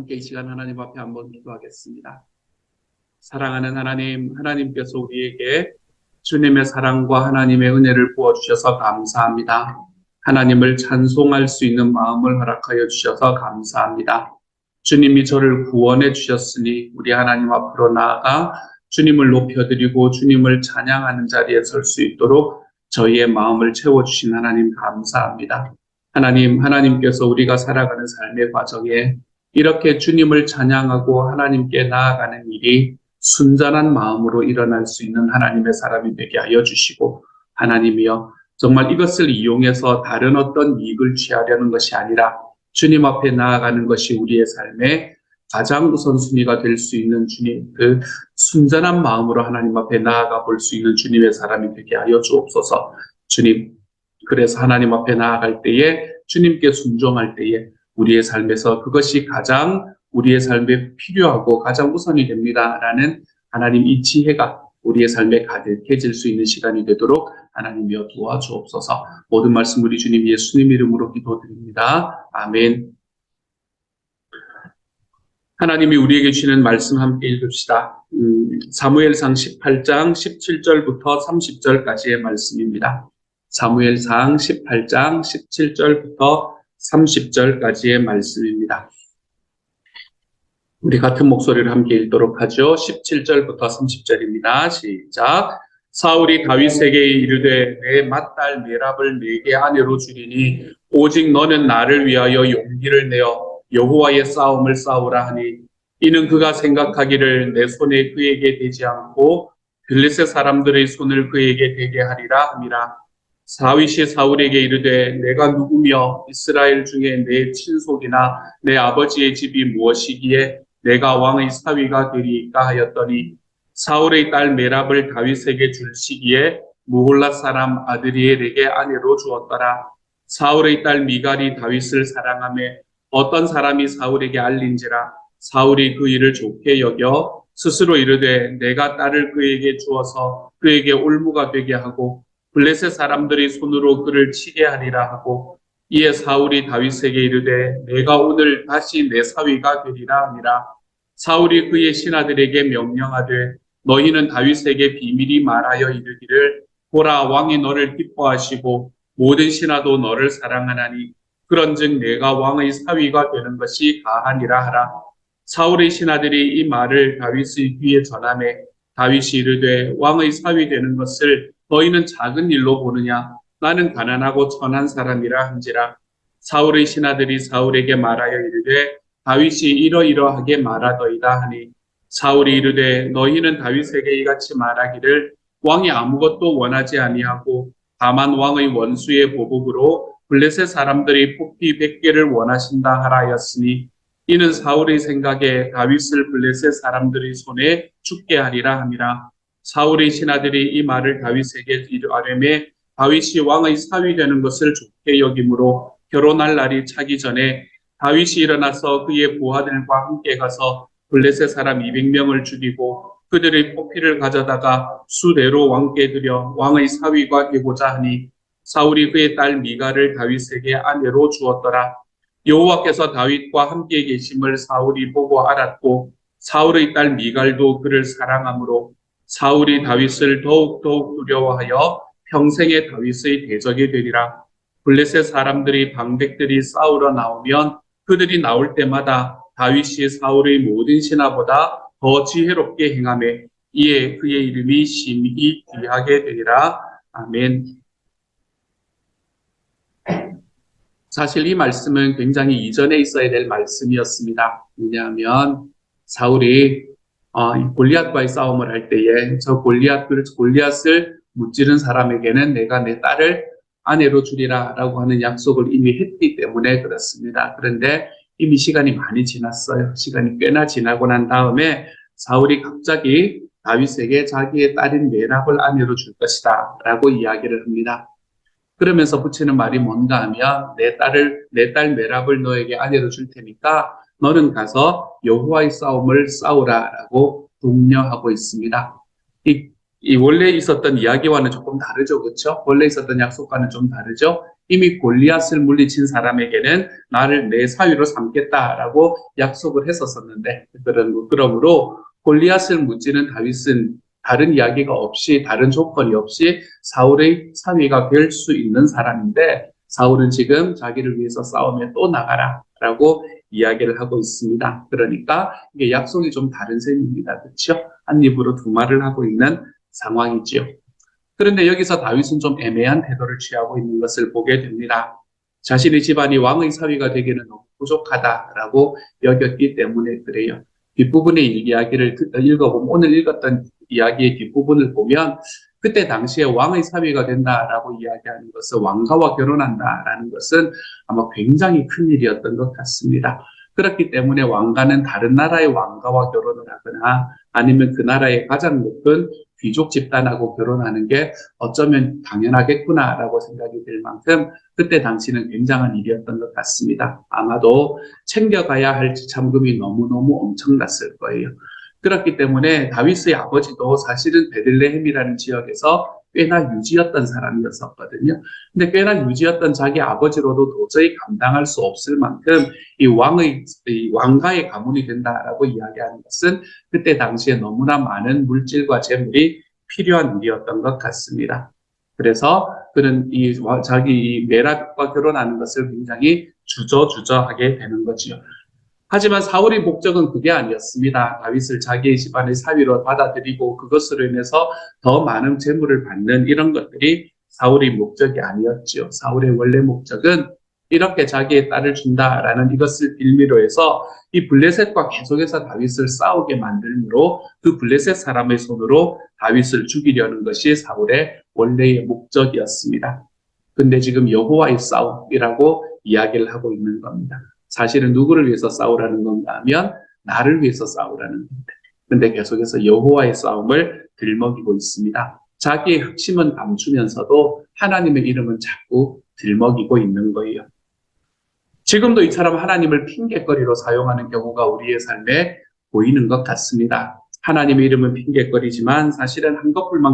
함께 이 시간 하나님 앞에 한번 기도하겠습니다. 사랑하는 하나님, 하나님께서 우리에게 주님의 사랑과 하나님의 은혜를 부어주셔서 감사합니다. 하나님을 찬송할 수 있는 마음을 허락하여 주셔서 감사합니다. 주님이 저를 구원해 주셨으니 우리 하나님 앞으로 나아가 주님을 높여드리고 주님을 찬양하는 자리에 설 수 있도록 저희의 마음을 채워주신 하나님 감사합니다. 하나님께서 우리가 살아가는 삶의 과정에 이렇게 주님을 찬양하고 하나님께 나아가는 일이 순전한 마음으로 일어날 수 있는 하나님의 사람이 되게 하여 주시고, 하나님이여 정말 이것을 이용해서 다른 어떤 이익을 취하려는 것이 아니라 주님 앞에 나아가는 것이 우리의 삶의 가장 우선순위가 될 수 있는 주님, 그 순전한 마음으로 하나님 앞에 나아가 볼 수 있는 주님의 사람이 되게 하여 주옵소서. 주님, 그래서 하나님 앞에 나아갈 때에 주님께 순종할 때에 우리의 삶에서 그것이 가장 우리의 삶에 필요하고 가장 우선이 됩니다라는 하나님 이 지혜가 우리의 삶에 가득해질 수 있는 시간이 되도록 하나님이여 도와주옵소서. 모든 말씀 우리 주님 예수님 이름으로 기도드립니다. 아멘. 하나님이 우리에게 주시는 말씀 함께 읽읍시다. 사무엘상 18장 17절부터 30절까지의 말씀입니다. 사무엘상 18장 17절부터 30절까지의 말씀입니다. 우리 같은 목소리를 함께 읽도록 하죠. 17절부터 30절입니다. 시작. 사울이 다윗에게 이르되 내 맏딸 메랍을 내게 아내로 주리니 오직 너는 나를 위하여 용기를 내어 여호와의 싸움을 싸우라 하니, 이는 그가 생각하기를 내 손에 그에게 되지 않고 블레셋 사람들의 손을 그에게 되게 하리라 함이라. 다윗이 사울에게 이르되 내가 누구며 이스라엘 중에 내 친속이나 내 아버지의 집이 무엇이기에 내가 왕의 사위가 되리이까 하였더니, 사울의 딸 메랍을 다윗에게 줄 시기에 무홀랏 사람 아드리엘에게 아내로 주었더라. 사울의 딸 미갈이 다윗을 사랑하며 어떤 사람이 사울에게 알린지라 사울이 그 일을 좋게 여겨 스스로 이르되 내가 딸을 그에게 주어서 그에게 올무가 되게 하고 블레셋 사람들이 손으로 그를 치게 하리라 하고, 이에 사울이 다윗에게 이르되 내가 오늘 다시 내 사위가 되리라 하니라. 사울이 그의 신하들에게 명령하되 너희는 다윗에게 비밀히 말하여 이르기를 보라, 왕이 너를 기뻐하시고 모든 신하도 너를 사랑하나니 그런즉 내가 왕의 사위가 되는 것이 가하니라 하라. 사울의 신하들이 이 말을 다윗의 귀에 전하매 다윗이 이르되 왕의 사위 되는 것을 너희는 작은 일로 보느냐? 나는 가난하고 천한 사람이라 한지라. 사울의 신하들이 사울에게 말하여 이르되 다윗이 이러이러하게 말하더이다 하니, 사울이 이르되 너희는 다윗에게 이같이 말하기를 왕이 아무것도 원하지 아니하고 다만 왕의 원수의 보복으로 블레셋 사람들이 포피 100개를 원하신다 하라 하였으니, 이는 사울의 생각에 다윗을 블레셋 사람들의 손에 죽게 하리라 함이라. 사울의 신하들이 이 말을 다윗에게 이르하려매 다윗이 왕의 사위 되는 것을 좋게 여김으로 결혼할 날이 차기 전에 다윗이 일어나서 그의 부하들과 함께 가서 블레셋 사람 200명을 죽이고 그들의 포피를 가져다가 수레로 왕께 드려 왕의 사위가 되고자 하니, 사울이 그의 딸 미갈을 다윗에게 아내로 주었더라. 여호와께서 다윗과 함께 계심을 사울이 보고 알았고 사울의 딸 미갈도 그를 사랑하므로 사울이 다윗을 더욱 두려워하여 평생에 다윗의 대적이 되리라. 블레셋 사람들이 방백들이 싸우러 나오면 그들이 나올 때마다 다윗이 사울의 모든 신하보다 더 지혜롭게 행하며 이에 그의 이름이 심히 귀하게 되리라. 아멘. 사실 이 말씀은 굉장히 이전에 있어야 될 말씀이었습니다. 왜냐하면 사울이 골리앗과의 싸움을 할 때에 저 골리앗을 무찌른 사람에게는 내가 내 딸을 아내로 주리라 라고 하는 약속을 이미 했기 때문에 그렇습니다. 그런데 이미 시간이 많이 지났어요. 시간이 꽤나 지나고 난 다음에 사울이 갑자기 다윗에게 자기의 딸인 메랍을 아내로 줄 것이다 라고 이야기를 합니다. 그러면서 붙이는 말이 뭔가 하면 내 딸 메랍을 너에게 아내로 줄 테니까 너는 가서 여호와의 싸움을 싸우라 라고 독려하고 있습니다. 이 원래 있었던 이야기와는 조금 다르죠. 그렇죠? 원래 있었던 약속과는 좀 다르죠. 이미 골리앗을 물리친 사람에게는 나를 내 사위로 삼겠다라고 약속을 했었었는데, 그러므로 골리앗을 무찌른 다윗은 다른 이야기가 없이, 다른 조건이 없이 사울의 사위가 될 수 있는 사람인데, 사울은 지금 자기를 위해서 싸우며 또 나가라 라고 이야기를 하고 있습니다. 그러니까 이게 약속이 좀 다른 셈입니다. 그렇죠? 한 입으로 두 말을 하고 있는 상황이지요. 그런데 여기서 다윗은 좀 애매한 태도를 취하고 있는 것을 보게 됩니다. 자신의 집안이 왕의 사위가 되기는 너무 부족하다라고 여겼기 때문에 그래요. 뒷부분의 이야기를 읽어보면, 오늘 읽었던 이야기의 뒷부분을 보면 그때 당시에 왕의 사위가 된다라고 이야기하는 것은, 왕가와 결혼한다라는 것은 아마 굉장히 큰 일이었던 것 같습니다. 그렇기 때문에 왕가는 다른 나라의 왕가와 결혼을 하거나 아니면 그 나라의 가장 높은 귀족 집단하고 결혼하는 게 어쩌면 당연하겠구나라고 생각이 들 만큼 그때 당시는 굉장한 일이었던 것 같습니다. 아마도 챙겨가야 할 지참금이 너무너무 엄청났을 거예요. 그렇기 때문에 다윗의 아버지도 사실은 베들레헴이라는 지역에서 꽤나 유지였던 사람이었었거든요. 근데 꽤나 유지였던 자기 아버지로도 도저히 감당할 수 없을 만큼 이 왕가의 가문이 된다라고 이야기하는 것은 그때 당시에 너무나 많은 물질과 재물이 필요한 일이었던 것 같습니다. 그래서 그는 자기 메랍과 결혼하는 것을 굉장히 주저하게 되는 거지요. 하지만 사울의 목적은 그게 아니었습니다. 다윗을 자기의 집안의 사위로 받아들이고 그것으로 인해서 더 많은 재물을 받는 이런 것들이 사울의 목적이 아니었죠. 사울의 원래 목적은 이렇게 자기의 딸을 준다라는 이것을 빌미로 해서 이 블레셋과 계속해서 다윗을 싸우게 만들므로 그 블레셋 사람의 손으로 다윗을 죽이려는 것이 사울의 원래의 목적이었습니다. 근데 지금 여호와의 싸움이라고 이야기를 하고 있는 겁니다. 사실은 누구를 위해서 싸우라는 건가 하면 나를 위해서 싸우라는 건데, 근데 계속해서 여호와의 싸움을 들먹이고 있습니다. 자기의 흑심은 감추면서도 하나님의 이름은 자꾸 들먹이고 있는 거예요. 지금도 이 사람 하나님을 핑계거리로 사용하는 경우가 우리의 삶에 보이는 것 같습니다. 하나님의 이름은 핑계거리지만 사실은 한꺼풀만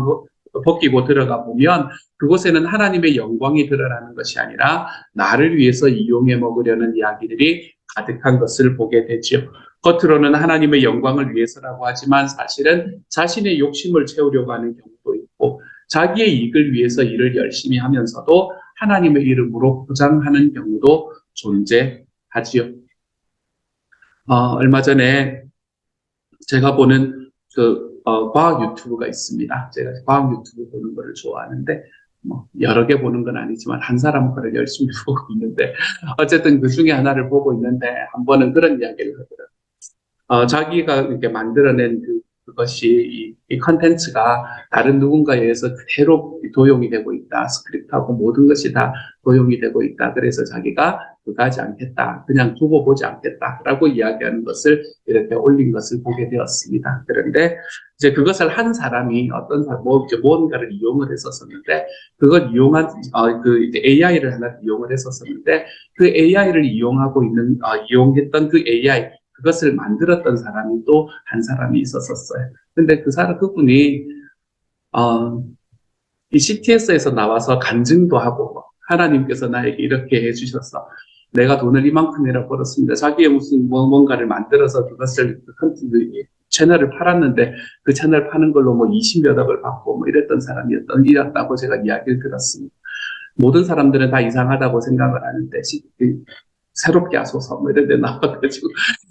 벗기고 들어가 보면 그곳에는 하나님의 영광이 드러나는 것이 아니라 나를 위해서 이용해 먹으려는 이야기들이 가득한 것을 보게 되죠. 겉으로는 하나님의 영광을 위해서라고 하지만 사실은 자신의 욕심을 채우려고 하는 경우도 있고, 자기의 이익을 위해서 일을 열심히 하면서도 하나님의 이름으로 포장하는 경우도 존재하지요. 얼마 전에 제가 보는 과학 유튜브가 있습니다. 제가 과학 유튜브 보는 거를 좋아하는데, 여러 개 보는 건 아니지만 한 사람 거를 열심히 보고 있는데, 어쨌든 그 중에 하나를 보고 있는데, 한 번은 그런 이야기를 하더라고요. 자기가 이렇게 만들어낸 그것이 이 컨텐츠가 다른 누군가에 의해서 그대로 도용이 되고 있다. 스크립트하고 모든 것이 다 도용이 되고 있다. 그래서 자기가 그거 하지 않겠다. 그냥 두고 보지 않겠다라고 이야기하는 것을 이렇게 올린 것을 보게 되었습니다. 그런데 이제 그것을 한 사람이 뭔가를 이용을 했었는데, 그걸 이용한 AI를 하나 이용을 했었는데, 그 AI를 이용했던 그 AI, 그것을 만들었던 사람이 또 한 사람이 있었어요. 근데 그분이, 이 CTS에서 나와서 간증도 하고, 하나님께서 나에게 이렇게 해주셔서, 내가 돈을 이만큼이나 벌었습니다. 자기의 무슨 뭔가를 만들어서 그것을 채널을 팔았는데, 그 채널 파는 걸로 20몇 억을 받고 이랬던 사람이었다고 제가 이야기를 들었습니다. 모든 사람들은 다 이상하다고 생각을 하는데, 새롭게 하소서 이런 데 나와가지고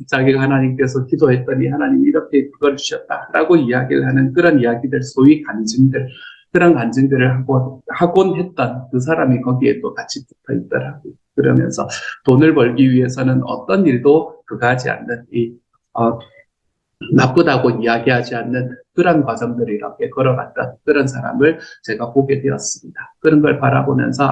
자기가 하나님께서 기도했더니 하나님이 이렇게 그걸 주셨다라고 이야기를 하는 그런 이야기들, 소위 간증들, 그런 간증들을 하곤 했던 그 사람이 거기에 또 같이 붙어 있더라고요. 그러면서 돈을 벌기 위해서는 어떤 일도 그거 하지 않는 나쁘다고 이야기하지 않는 그런 과정들을 이렇게 걸어갔던 그런 사람을 제가 보게 되었습니다. 그런 걸 바라보면서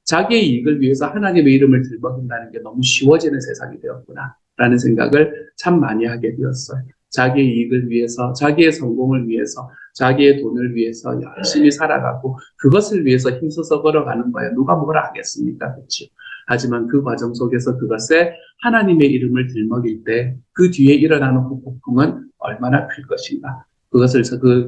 자기의 이익을 위해서 하나님의 이름을 들먹인다는 게 너무 쉬워지는 세상이 되었구나 라는 생각을 참 많이 하게 되었어요. 자기의 이익을 위해서, 자기의 성공을 위해서, 자기의 돈을 위해서 열심히 살아가고 그것을 위해서 힘써서 걸어가는 거예요. 누가 뭐라 하겠습니까? 그렇죠? 하지만 그 과정 속에서 그것에 하나님의 이름을 들먹일 때 그 뒤에 일어나는 후폭풍은 얼마나 클 것인가. 그것을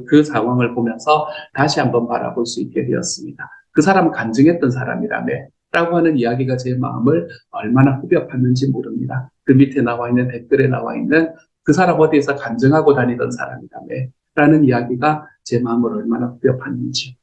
그 상황을 보면서 다시 한번 바라볼 수 있게 되었습니다. 그 사람은 간증했던 사람이라며 라고 하는 이야기가 제 마음을 얼마나 후벼팠는지 모릅니다. 그 밑에 나와 있는 댓글에 나와 있는 그 사람 어디에서 간증하고 다니던 사람이라며 라는 이야기가 제 마음을 얼마나 후벼팠는지.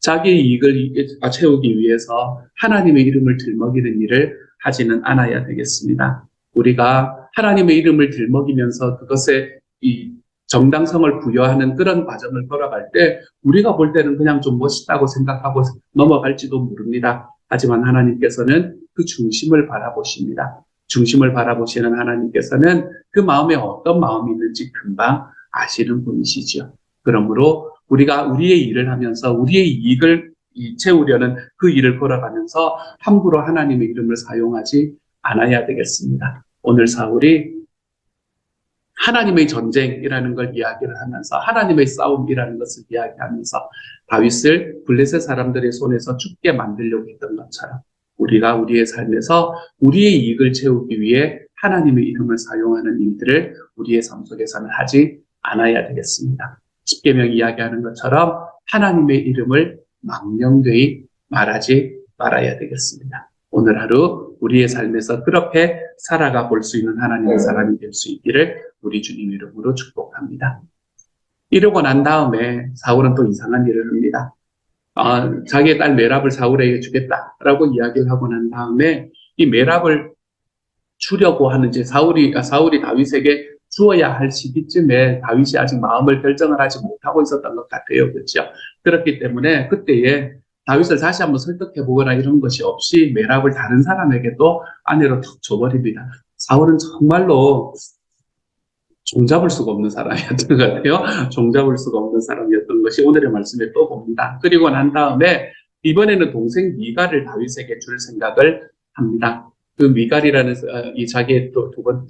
자기의 이익을 채우기 위해서 하나님의 이름을 들먹이는 일을 하지는 않아야 되겠습니다. 우리가 하나님의 이름을 들먹이면서 그것에 이 정당성을 부여하는 그런 과정을 걸어갈 때 우리가 볼 때는 그냥 좀 멋있다고 생각하고 넘어갈지도 모릅니다. 하지만 하나님께서는 그 중심을 바라보십니다. 중심을 바라보시는 하나님께서는 그 마음에 어떤 마음이 있는지 금방 아시는 분이시죠. 그러므로 우리가 우리의 일을 하면서 우리의 이익을 채우려는 그 일을 걸어가면서 함부로 하나님의 이름을 사용하지 않아야 되겠습니다. 오늘 사울이 하나님의 전쟁이라는 걸 이야기를 하면서 하나님의 싸움이라는 것을 이야기하면서 다윗을 블레셋 사람들의 손에서 죽게 만들려고 했던 것처럼 우리가 우리의 삶에서 우리의 이익을 채우기 위해 하나님의 이름을 사용하는 일들을 우리의 삶 속에서는 하지 않아야 되겠습니다. 십계명 이야기하는 것처럼 하나님의 이름을 망령되이 말하지 말아야 되겠습니다. 오늘 하루 우리의 삶에서 그렇게 살아가 볼 수 있는 하나님의 사람이 될 수 있기를 우리 주님 이름으로 축복합니다. 이러고 난 다음에 사울은 또 이상한 일을 합니다. 자기의 딸 메랍을 사울에게 주겠다라고 이야기를 하고 난 다음에 이 메랍을 주려고 하는지 사울이 다윗에게 주어야 할 시기쯤에 다윗이 아직 마음을 결정을 하지 못하고 있었던 것 같아요. 그렇죠? 그렇기 때문에 그때에 다윗을 다시 한번 설득해 보거나 이런 것이 없이 메랍을 다른 사람에게 또 아내로 툭 줘버립니다. 사울은 정말로 종잡을 수가 없는 사람이었던 것 같아요. 종잡을 수가 없는 사람이었던 것이 오늘의 말씀에 또 봅니다. 그리고 난 다음에 이번에는 동생 미갈을 다윗에게 줄 생각을 합니다. 그 미갈이라는 이 자기의 또 두 번째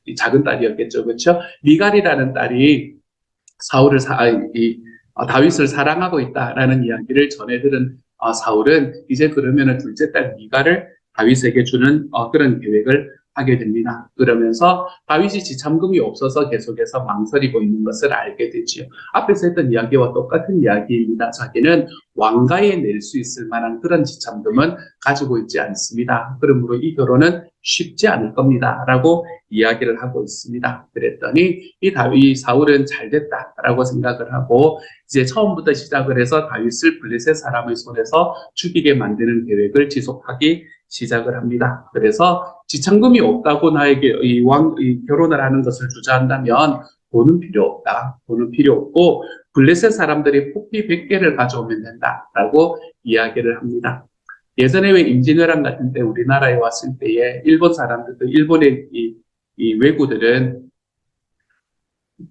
이 작은 딸이었겠죠, 그렇죠? 미갈이라는 딸이 다윗을 사랑하고 있다라는 이야기를 전해 들은 사울은 이제 그러면은 둘째 딸 미갈을 다윗에게 주는 그런 계획을 하게 됩니다. 그러면서 다윗이 지참금이 없어서 계속해서 망설이고 있는 것을 알게 되지요. 앞에서 했던 이야기와 똑같은 이야기입니다. 자기는 왕가에 낼 수 있을 만한 그런 지참금은 가지고 있지 않습니다. 그러므로 이 결혼은 쉽지 않을 겁니다. 라고 이야기를 하고 있습니다. 그랬더니 이 사울은 잘 됐다라고 생각을 하고 이제 처음부터 시작을 해서 다윗을 블레셋 사람의 손에서 죽이게 만드는 계획을 지속하기 시작을 합니다. 그래서 지참금이 없다고 나에게 결혼을 하는 것을 주저한다면 돈은 필요 없다. 돈은 필요 없고 블레셋 사람들이 포피 100개를 가져오면 된다라고 이야기를 합니다. 예전에 왜 임진왜란 같은 때 우리나라에 왔을 때에 일본 사람들도 일본의 이 왜구들은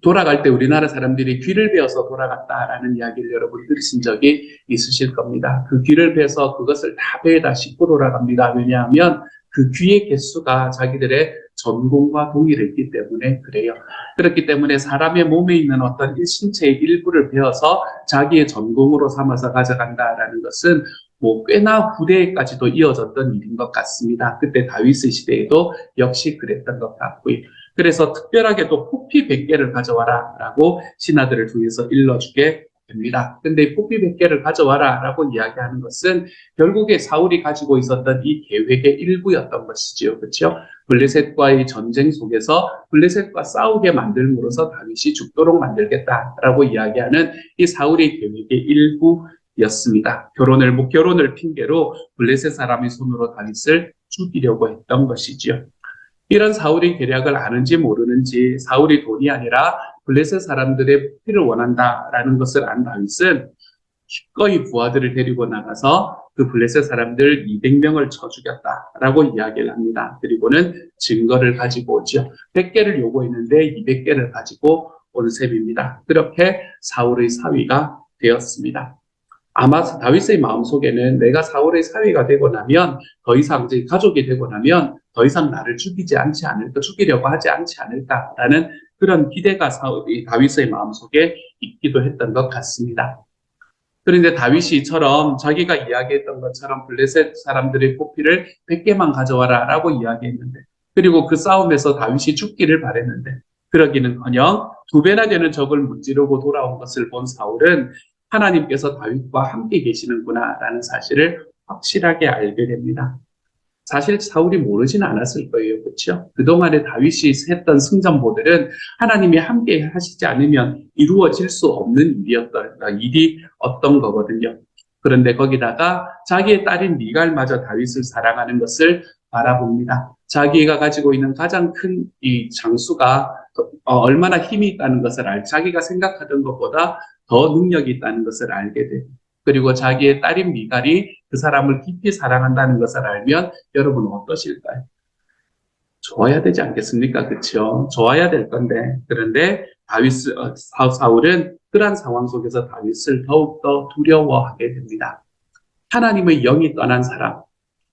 돌아갈 때 우리나라 사람들이 귀를 베어서 돌아갔다라는 이야기를 여러분 들으신 적이 있으실 겁니다. 그 귀를 베어서 그것을 다 배에다 싣고 돌아갑니다. 왜냐하면 그 귀의 개수가 자기들의 전공과 동일했기 때문에 그래요. 그렇기 때문에 사람의 몸에 있는 어떤 신체의 일부를 베어서 자기의 전공으로 삼아서 가져간다라는 것은 꽤나 후대까지도 이어졌던 일인 것 같습니다. 그때 다윗의 시대에도 역시 그랬던 것 같고요. 그래서 특별하게 또 포피 100개를 가져와라 라고 신하들을 통해서 일러주게 됩니다. 근데 포피 100개를 가져와라 라고 이야기하는 것은 결국에 사울이 가지고 있었던 이 계획의 일부였던 것이지요. 그렇죠? 블레셋과의 전쟁 속에서 블레셋과 싸우게 만들므로써 다윗이 죽도록 만들겠다라고 이야기하는 이 사울의 계획의 일부였습니다. 결혼을 핑계로 블레셋 사람의 손으로 다윗을 죽이려고 했던 것이지요. 이런 사울의 계략을 아는지 모르는지 사울이 돈이 아니라 블레셋 사람들의 피를 원한다라는 것을 안 다윗은 기꺼이 부하들을 데리고 나가서 그 블레셋 사람들 200명을 쳐 죽였다라고 이야기를 합니다. 그리고는 증거를 가지고 오죠. 100개를 요구했는데 200개를 가지고 온 셈입니다. 그렇게 사울의 사위가 되었습니다. 아마 다윗의 마음속에는 내가 사울의 사위가 되고 나면 더 이상 이제 가족이 되고 나면 더 이상 나를 죽이려고 하지 않지 않을까라는 그런 기대가 다윗의 마음속에 있기도 했던 것 같습니다. 그런데 다윗이 이처럼 자기가 이야기했던 것처럼 블레셋 사람들의 포피를 100개만 가져와라 라고 이야기했는데 그리고 그 싸움에서 다윗이 죽기를 바랬는데 그러기는커녕 2배나 되는 적을 무찌르고 돌아온 것을 본 사울은 하나님께서 다윗과 함께 계시는구나 라는 사실을 확실하게 알게 됩니다. 사실 사울이 모르지는 않았을 거예요. 그렇죠? 그동안에 다윗이 했던 승전보들은 하나님이 함께 하시지 않으면 이루어질 수 없는 일이었던 거거든요. 그런데 거기다가 자기의 딸인 미갈마저 다윗을 사랑하는 것을 바라봅니다. 자기가 가지고 있는 가장 큰 이 장수가 얼마나 힘이 있다는 것을 자기가 생각하던 것보다 더 능력이 있다는 것을 알게 돼요. 그리고 자기의 딸인 미갈이 그 사람을 깊이 사랑한다는 것을 알면 여러분 어떠실까요? 좋아야 되지 않겠습니까? 그렇죠? 좋아야 될 건데 그런데 사울은 그러한 상황 속에서 다윗을 더욱더 두려워하게 됩니다. 하나님의 영이 떠난 사람,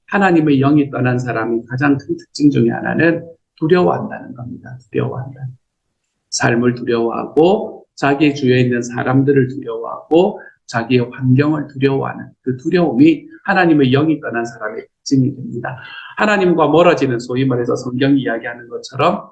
하나님의 영이 떠난 사람이 가장 큰 특징 중에 하나는 두려워한다는 겁니다. 두려워한다. 삶을 두려워하고 자기의 주위에 있는 사람들을 두려워하고 자기의 환경을 두려워하는 그 두려움이 하나님의 영이 떠난 사람의 특징이 됩니다. 하나님과 멀어지는 소위 말해서 성경이 이야기하는 것처럼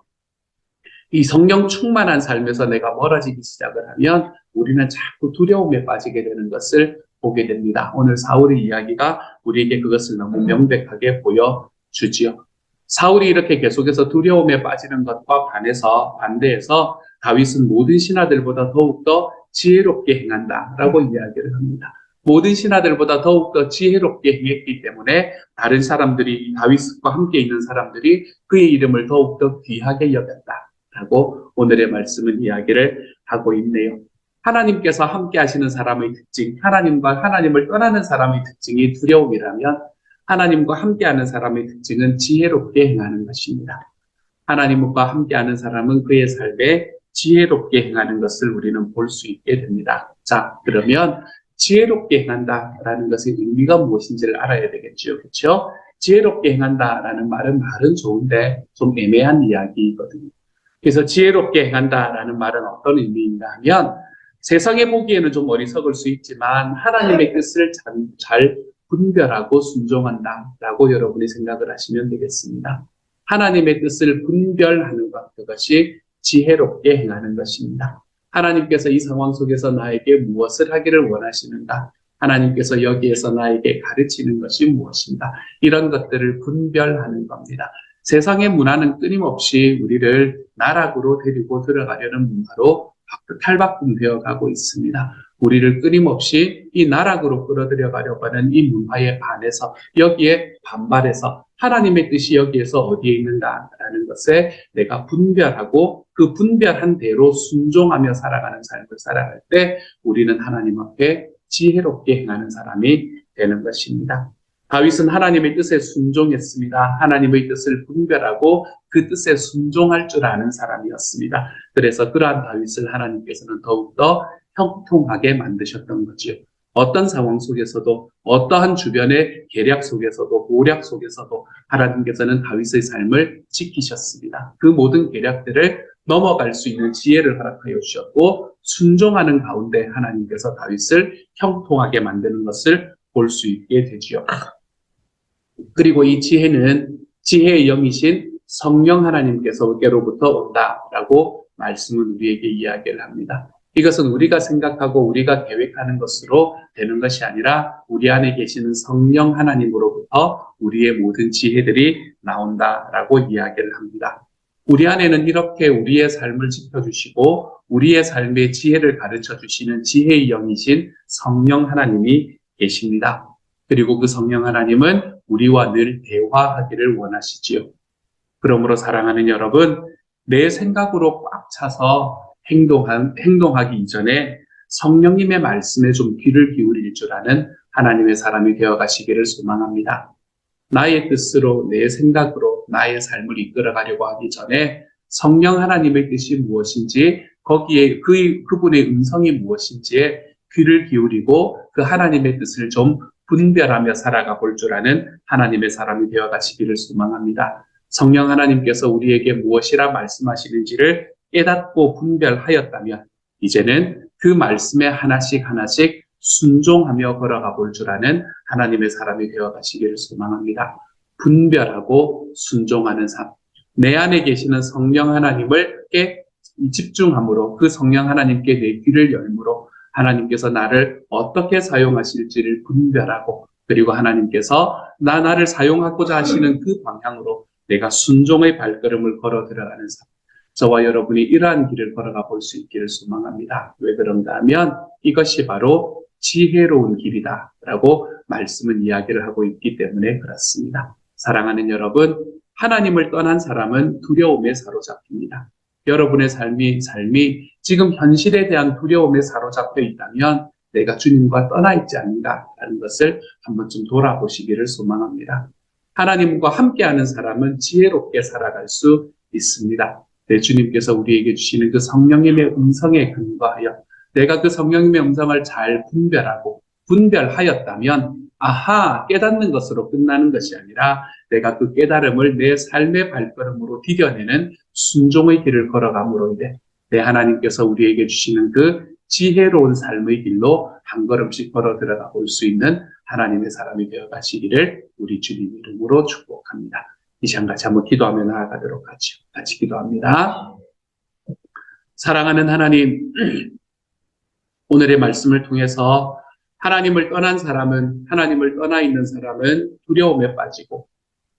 이 성령 충만한 삶에서 내가 멀어지기 시작을 하면 우리는 자꾸 두려움에 빠지게 되는 것을 보게 됩니다. 오늘 사울의 이야기가 우리에게 그것을 너무 명백하게 보여주지요. 사울이 이렇게 계속해서 두려움에 빠지는 것과 반대해서 다윗은 모든 신하들보다 더욱더 지혜롭게 행한다라고 이야기를 합니다. 모든 신하들보다 더욱더 지혜롭게 행했기 때문에 다른 사람들이 다윗과 함께 있는 사람들이 그의 이름을 더욱더 귀하게 여겼다라고 오늘의 말씀은 이야기를 하고 있네요. 하나님께서 함께 하시는 사람의 특징, 하나님과 하나님을 떠나는 사람의 특징이 두려움이라면 하나님과 함께하는 사람의 특징은 지혜롭게 행하는 것입니다. 하나님과 함께하는 사람은 그의 삶에 지혜롭게 행하는 것을 우리는 볼 수 있게 됩니다. 자, 그러면 지혜롭게 행한다라는 것의 의미가 무엇인지를 알아야 되겠죠. 그렇죠? 지혜롭게 행한다라는 말은 좋은데 좀 애매한 이야기거든요. 그래서 지혜롭게 행한다라는 말은 어떤 의미인가 하면 세상에 보기에는 좀 어리석을 수 있지만 하나님의 뜻을 잘 분별하고 순종한다라고 여러분이 생각을 하시면 되겠습니다. 하나님의 뜻을 분별하는 것, 그것이 지혜롭게 행하는 것입니다. 하나님께서 이 상황 속에서 나에게 무엇을 하기를 원하시는가? 하나님께서 여기에서 나에게 가르치는 것이 무엇인가? 이런 것들을 분별하는 겁니다. 세상의 문화는 끊임없이 우리를 나락으로 데리고 들어가려는 문화로 탈바꿈되어 가고 있습니다. 우리를 끊임없이 이 나락으로 끌어들여가려고 하는 이 문화에 반해서 여기에 반발해서 하나님의 뜻이 여기에서 어디에 있는가라는 것에 내가 분별하고 그 분별한 대로 순종하며 살아가는 삶을 살아갈 때 우리는 하나님 앞에 지혜롭게 행하는 사람이 되는 것입니다. 다윗은 하나님의 뜻에 순종했습니다. 하나님의 뜻을 분별하고 그 뜻에 순종할 줄 아는 사람이었습니다. 그래서 그러한 다윗을 하나님께서는 더욱더 형통하게 만드셨던 거지요. 어떤 상황 속에서도 어떠한 주변의 계략 속에서도 모략 속에서도 하나님께서는 다윗의 삶을 지키셨습니다. 그 모든 계략들을 넘어갈 수 있는 지혜를 허락하여 주셨고 순종하는 가운데 하나님께서 다윗을 형통하게 만드는 것을 볼 수 있게 되지요. 그리고 이 지혜는 지혜의 영이신 성령 하나님께서께로부터 온다라고 말씀은 우리에게 이야기를 합니다. 이것은 우리가 생각하고 우리가 계획하는 것으로 되는 것이 아니라 우리 안에 계시는 성령 하나님으로부터 우리의 모든 지혜들이 나온다라고 이야기를 합니다. 우리 안에는 이렇게 우리의 삶을 지켜주시고 우리의 삶의 지혜를 가르쳐 주시는 지혜의 영이신 성령 하나님이 계십니다. 그리고 그 성령 하나님은 우리와 늘 대화하기를 원하시지요. 그러므로 사랑하는 여러분, 내 생각으로 꽉 차서 행동하기 이전에 성령님의 말씀에 좀 귀를 기울일 줄 아는 하나님의 사람이 되어 가시기를 소망합니다. 나의 뜻으로 내 생각으로 나의 삶을 이끌어가려고 하기 전에 성령 하나님의 뜻이 무엇인지 거기에 그분의 음성이 무엇인지에 귀를 기울이고 그 하나님의 뜻을 좀 분별하며 살아가 볼 줄 아는 하나님의 사람이 되어 가시기를 소망합니다. 성령 하나님께서 우리에게 무엇이라 말씀하시는지를 깨닫고 분별하였다면 이제는 그 말씀에 하나씩 순종하며 걸어가 볼 줄 아는 하나님의 사람이 되어 가시기를 소망합니다. 분별하고 순종하는 삶. 내 안에 계시는 성령 하나님을 집중함으로 그 성령 하나님께 내 귀를 열므로 하나님께서 나를 어떻게 사용하실지를 분별하고 그리고 하나님께서 나를 사용하고자 하시는 그 방향으로 내가 순종의 발걸음을 걸어 들어가는 삶. 저와 여러분이 이러한 길을 걸어가 볼 수 있기를 소망합니다. 왜 그런가 하면 이것이 바로 지혜로운 길이다라고 말씀은 이야기를 하고 있기 때문에 그렇습니다. 사랑하는 여러분, 하나님을 떠난 사람은 두려움에 사로잡힙니다. 여러분의 삶이 지금 현실에 대한 두려움에 사로잡혀 있다면 내가 주님과 떠나 있지 않는가라는 것을 한 번쯤 돌아보시기를 소망합니다. 하나님과 함께하는 사람은 지혜롭게 살아갈 수 있습니다. 주님께서 우리에게 주시는 그 성령님의 음성에 근거하여 내가 그 성령님의 음성을 잘 분별하였다면 아하 깨닫는 것으로 끝나는 것이 아니라 내가 그 깨달음을 내 삶의 발걸음으로 디뎌내는 순종의 길을 걸어감으로 인해 내 하나님께서 우리에게 주시는 그 지혜로운 삶의 길로 한 걸음씩 걸어 들어가 볼 수 있는 하나님의 사람이 되어 가시기를 우리 주님 이름으로 축복합니다. 이 시간 같이 한번 기도하며 나아가도록 하죠. 같이 기도합니다. 사랑하는 하나님, 오늘의 말씀을 통해서 하나님을 떠난 사람은, 하나님을 떠나 있는 사람은 두려움에 빠지고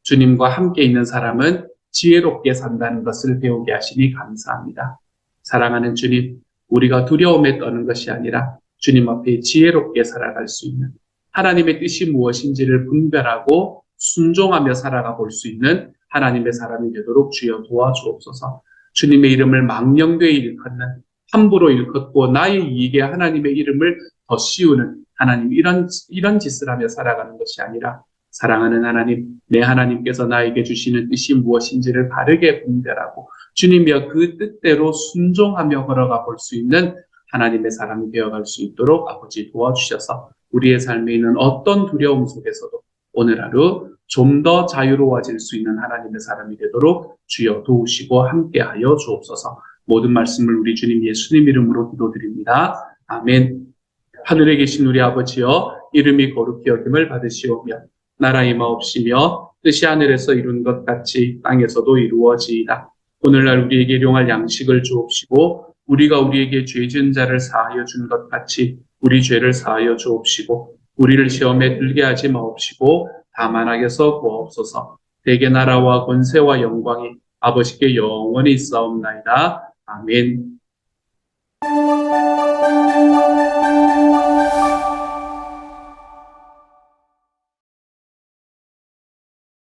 주님과 함께 있는 사람은 지혜롭게 산다는 것을 배우게 하시니 감사합니다. 사랑하는 주님, 우리가 두려움에 떠는 것이 아니라 주님 앞에 지혜롭게 살아갈 수 있는 하나님의 뜻이 무엇인지를 분별하고 순종하며 살아가 볼 수 있는 하나님의 사람이 되도록 주여 도와주옵소서. 주님의 이름을 망령되이 일컫는, 함부로 일컫고 나의 이익에 하나님의 이름을 더 씌우는 하나님, 이런 짓을 하며 살아가는 것이 아니라 사랑하는 하나님, 내 하나님께서 나에게 주시는 뜻이 무엇인지를 바르게 분별하고 주님이여 그 뜻대로 순종하며 걸어가 볼 수 있는 하나님의 사람이 되어갈 수 있도록 아버지 도와주셔서 우리의 삶에 있는 어떤 두려움 속에서도 오늘 하루 좀 더 자유로워질 수 있는 하나님의 사람이 되도록 주여 도우시고 함께하여 주옵소서. 모든 말씀을 우리 주님 예수님 이름으로 기도드립니다. 아멘. 하늘에 계신 우리 아버지여, 이름이 거룩히 여김을 받으시오며 나라 임하옵시며 뜻이 하늘에서 이룬 것 같이 땅에서도 이루어지이다. 오늘날 우리에게 일용할 양식을 주옵시고 우리가 우리에게 죄 지은 자를 사하여 준 것 같이 우리 죄를 사하여 주옵시고 우리를 시험에 들게 하지 마옵시고 다만 악에서 구하옵소서. 대개 나라와 권세와 영광이 아버지께 영원히 있사옵나이다. 아멘.